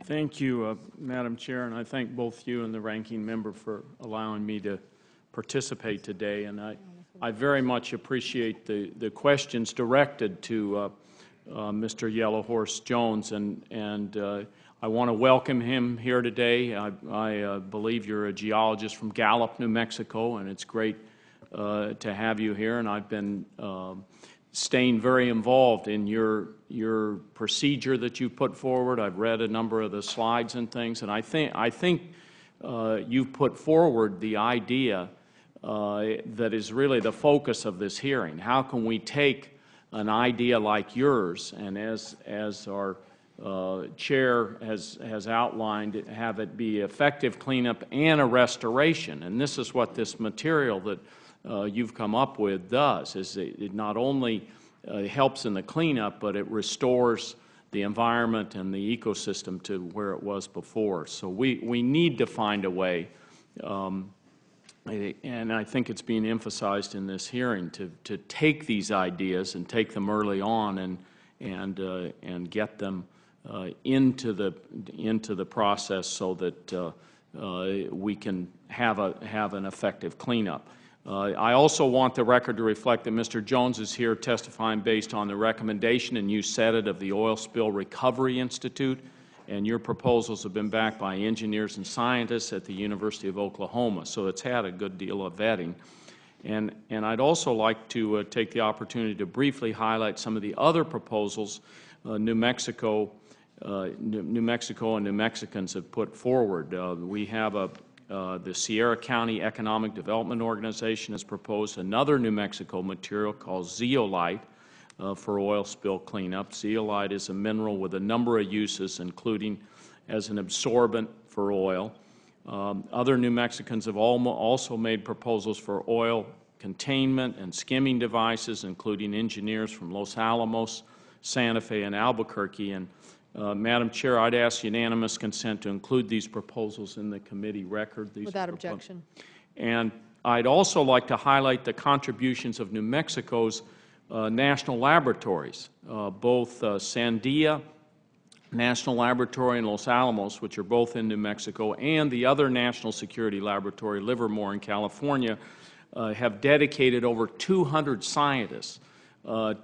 Thank you, Madam Chair, and I thank both you and the ranking member for allowing me to participate today. And I very much appreciate the questions directed to Mr. Yellowhorse Jones, and I want to welcome him here today. I believe you're a geologist from Gallup, New Mexico, and it's great to have you here. And I've been staying very involved in your procedure that you put forward. I've read a number of the slides and things, and I think you've put forward the idea that is really the focus of this hearing. How can we take an idea like yours, and as our Chair has outlined, have it be effective cleanup and a restoration? And this is what this material that you've come up with does, is it not only helps in the cleanup, but it restores the environment and the ecosystem to where it was before. So we need to find a way, and I think it's being emphasized in this hearing, to take these ideas and take them early on and get them into the process so that we can have an effective cleanup. I also want the record to reflect that Mr. Jones is here testifying based on the recommendation, and you said it, of the Oil Spill Recovery Institute, and your proposals have been backed by engineers and scientists at the University of Oklahoma, so it's had a good deal of vetting. And I'd also like to take the opportunity to briefly highlight some of the other proposals New Mexico and New Mexicans have put forward. We have the Sierra County Economic Development Organization has proposed another New Mexico material called zeolite for oil spill cleanup. Zeolite is a mineral with a number of uses, including as an absorbent for oil. Other New Mexicans have also made proposals for oil containment and skimming devices, including engineers from Los Alamos, Santa Fe, and Albuquerque. And Madam Chair, I'd ask unanimous consent to include these proposals in the committee record. Without objection. And I'd also like to highlight the contributions of New Mexico's national laboratories, both Sandia National Laboratory in Los Alamos, which are both in New Mexico, and the other national security laboratory, Livermore in California, have dedicated over 200 scientists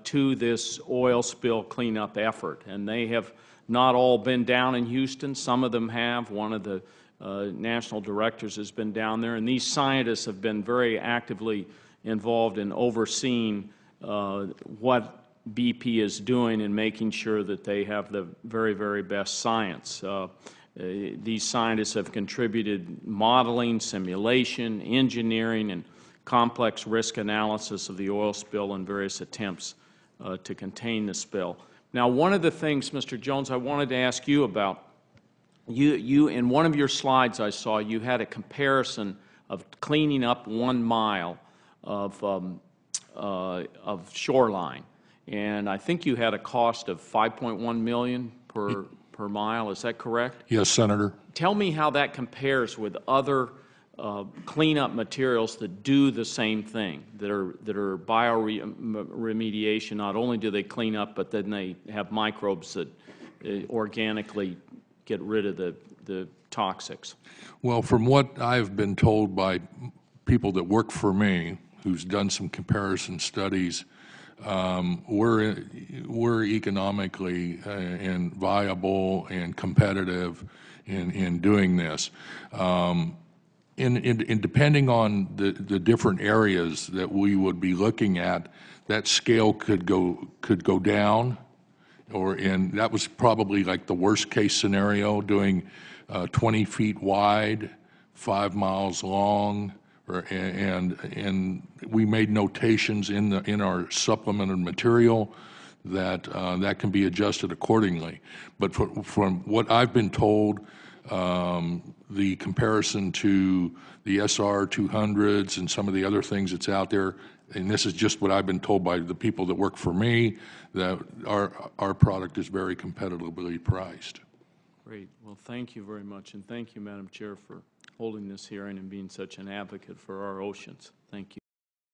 to this oil spill cleanup effort. And they have not all been down in Houston. Some of them have. One of the national directors has been down there. And these scientists have been very actively involved in overseeing what BP is doing and making sure that they have the very, very best science. These scientists have contributed modeling, simulation, engineering, and complex risk analysis of the oil spill and various attempts to contain the spill. Now, one of the things, Mr. Jones, I wanted to ask you about, you in one of your slides I saw, you had a comparison of cleaning up 1 mile of shoreline, and I think you had a cost of $5.1 million per mile. Is that correct? Yes, Senator. Tell me how that compares with other cleanup materials that do the same thing, that are bioremediation. Not only do they clean up, but then they have microbes that organically get rid of the toxics. Well, from what I've been told by people that work for me, who's done some comparison studies, we're economically and viable and competitive in doing this. In depending on the different areas that we would be looking at, that scale could go down, and that was probably like the worst case scenario, doing 20 feet wide, 5 miles long, and we made notations in our supplemented material that that can be adjusted accordingly. But from what I've been told, the comparison to the SR 200s and some of the other things that's out there, and this is just what I've been told by the people that work for me, that our product is very competitively priced. Great. Well, thank you very much, and thank you, Madam Chair, for holding this hearing and being such an advocate for our oceans. Thank you.